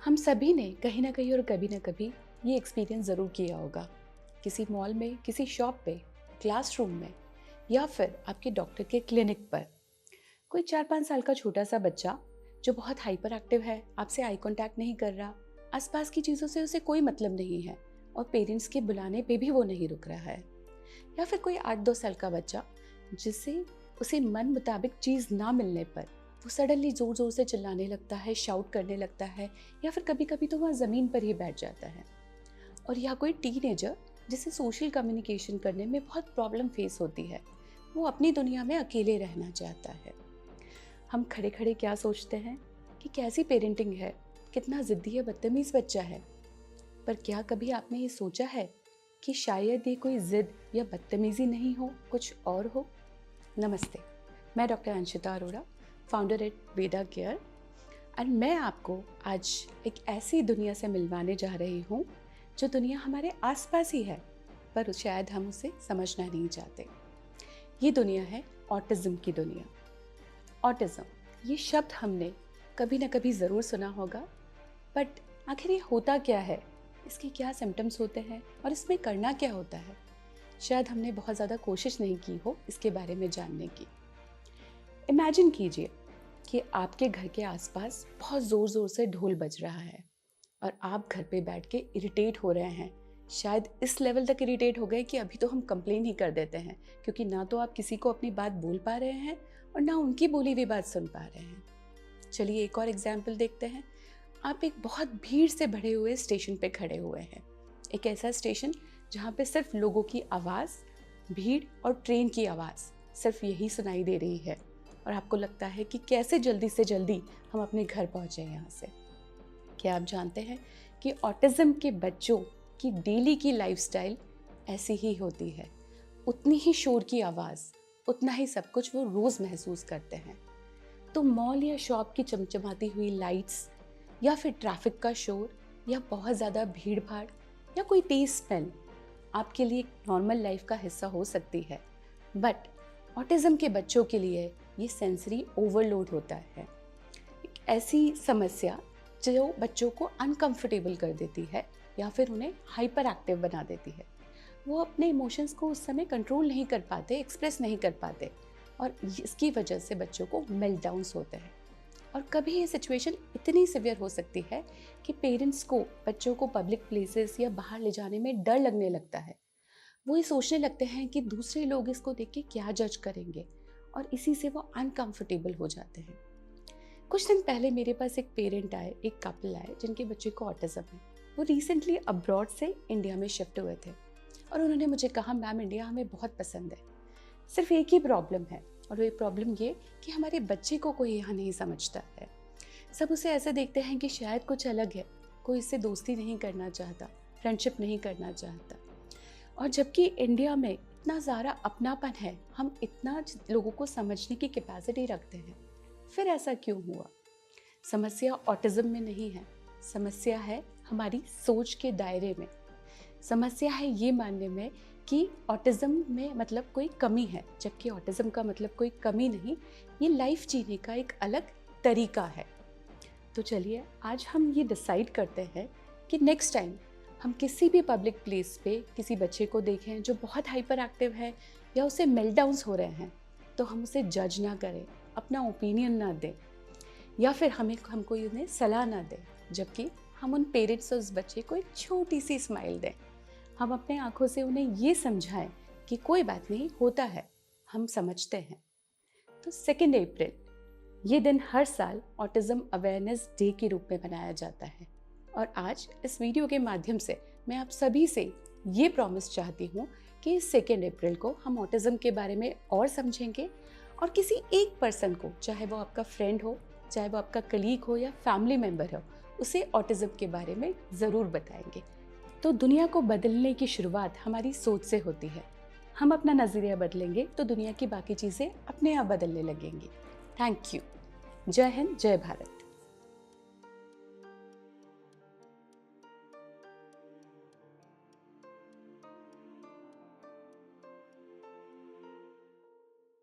हम सभी ने कहीं ना कहीं और कभी ना कभी ये एक्सपीरियंस ज़रूर किया होगा। किसी मॉल में, किसी शॉप पे, क्लासरूम में या फिर आपके डॉक्टर के क्लिनिक पर कोई 4-5 साल का छोटा सा बच्चा जो बहुत हाइपर एक्टिव है, आपसे आई कांटेक्ट नहीं कर रहा, आसपास की चीज़ों से उसे कोई मतलब नहीं है और पेरेंट्स के बुलाने पे भी वो नहीं रुक रहा है। या फिर कोई 8-2 साल का बच्चा जिसे उसे मन मुताबिक चीज़ ना मिलने पर वो सडनली ज़ोर ज़ोर से चिल्लाने लगता है, शाउट करने लगता है या फिर कभी कभी तो वह ज़मीन पर ही बैठ जाता है। और या कोई टीनेजर जिसे सोशल कम्युनिकेशन करने में बहुत प्रॉब्लम फेस होती है, वो अपनी दुनिया में अकेले रहना चाहता है। हम खड़े खड़े क्या सोचते हैं कि कैसी पेरेंटिंग है, कितना ज़िद्दी या बदतमीज़ बच्चा है। पर क्या कभी आपने ये सोचा है कि शायद ये कोई ज़िद या बदतमीज़ी नहीं हो, कुछ और हो। नमस्ते, मैं doctor Anshita Arora, founder at Veda care, और मैं आपको आज एक ऐसी दुनिया से मिलवाने जा रही हूँ जो दुनिया हमारे आसपास ही है, पर शायद हम उसे समझना नहीं चाहते। ये दुनिया है ऑटिज़म की दुनिया। ऑटिज़म, ये शब्द हमने कभी ना कभी ज़रूर सुना होगा, बट आखिर ये होता क्या है, इसके क्या सिम्टम्स होते हैं और इसमें करना क्या होता है, शायद हमने बहुत ज़्यादा कोशिश नहीं की हो इसके बारे में जानने की। इमेजिन कीजिए कि आपके घर के आसपास बहुत ज़ोर ज़ोर से ढोल बज रहा है और आप घर पे बैठ के इरिटेट हो रहे हैं। शायद इस लेवल तक इरिटेट हो गए कि अभी तो हम कंप्लेन ही कर देते हैं, क्योंकि ना तो आप किसी को अपनी बात बोल पा रहे हैं और ना उनकी बोली हुई बात सुन पा रहे हैं। चलिए एक और एग्जाम्पल देखते हैं। आप एक बहुत भीड़ से भरे हुए स्टेशन पे खड़े हुए हैं, एक ऐसा स्टेशन जहाँ पे सिर्फ लोगों की आवाज़, भीड़ और ट्रेन की आवाज़ सिर्फ यही सुनाई दे रही है और आपको लगता है कि कैसे जल्दी से जल्दी हम अपने घर पहुँचे यहाँ से। क्या आप जानते हैं कि ऑटिज़म के बच्चों की डेली की लाइफस्टाइल ऐसी ही होती है। उतनी ही शोर की आवाज़, उतना ही सब कुछ वो रोज़ महसूस करते हैं। तो मॉल या शॉप की चमचमाती हुई लाइट्स या फिर ट्रैफिक का शोर या बहुत ज़्यादा भीड़ भाड़ या कोई तेज़ स्मेल आपके लिए नॉर्मल लाइफ का हिस्सा हो सकती है, बट ऑटिज़म के बच्चों के लिए ये सेंसरी ओवरलोड होता है। एक ऐसी समस्या जो बच्चों को अनकंफर्टेबल कर देती है या फिर उन्हें हाइपर एक्टिव बना देती है। वो अपने इमोशंस को उस समय कंट्रोल नहीं कर पाते, एक्सप्रेस नहीं कर पाते और इसकी वजह से बच्चों को मेल्टडाउन्स होते हैं। और कभी ये सिचुएशन इतनी सिवियर हो सकती है कि पेरेंट्स को बच्चों को पब्लिक प्लेसेस या बाहर ले जाने में डर लगने लगता है। वो ये सोचने लगते हैं कि दूसरे लोग इसको देख के क्या जज करेंगे और इसी से वो अनकंफर्टेबल हो जाते हैं। कुछ दिन पहले मेरे पास एक पेरेंट आए, एक कपल आए जिनके बच्चे को ऑटिज़म है। वो रिसेंटली अब्रॉड से इंडिया में शिफ्ट हुए थे और उन्होंने मुझे कहा, मैम इंडिया हमें बहुत पसंद है, सिर्फ एक ही प्रॉब्लम है और वो प्रॉब्लम ये कि हमारे बच्चे को कोई यहाँ नहीं समझता है। सब उसे ऐसे देखते हैं कि शायद कुछ अलग है, कोई इससे दोस्ती नहीं करना चाहता, फ्रेंडशिप नहीं करना चाहता। और जबकि इंडिया में इतना ज़्यादा अपनापन है, हम इतना लोगों को समझने की कैपेसिटी रखते हैं, फिर ऐसा क्यों हुआ? समस्या ऑटिज़म में नहीं है, समस्या है हमारी सोच के दायरे में। समस्या है ये मानने में कि ऑटिज़म में मतलब कोई कमी है, जबकि ऑटिज़म का मतलब कोई कमी नहीं, ये लाइफ जीने का एक अलग तरीका है। तो चलिए आज हम ये डिसाइड करते हैं कि नेक्स्ट टाइम हम किसी भी पब्लिक प्लेस पे किसी बच्चे को देखें जो बहुत हाइपर एक्टिव है या उसे मेल्टडाउन्स हो रहे हैं, तो हम उसे जज ना करें, अपना ओपिनियन ना दें या फिर हम कोई उन्हें सलाह ना दें, जबकि हम उन पेरेंट्स और उस बच्चे को एक छोटी सी स्माइल दें। हम अपने आंखों से उन्हें ये समझाएं कि कोई बात नहीं, होता है, हम समझते हैं। तो 2 अप्रैल ये दिन हर साल ऑटिज़म अवेयरनेस डे के रूप में मनाया जाता है और आज इस वीडियो के माध्यम से मैं आप सभी से ये प्रॉमिस चाहती हूँ कि 2 अप्रैल को हम ऑटिज़म के बारे में और समझेंगे और किसी एक पर्सन को, चाहे वो आपका फ्रेंड हो, चाहे वो आपका कलीग हो या फैमिली मेम्बर हो, उसे ऑटिज़म के बारे में ज़रूर बताएंगे। तो दुनिया को बदलने की शुरुआत हमारी सोच से होती है। हम अपना नज़रिया बदलेंगे तो दुनिया की बाकी चीज़ें अपने आप बदलने लगेंगी। Thank you. जय हिंद, जय भारत।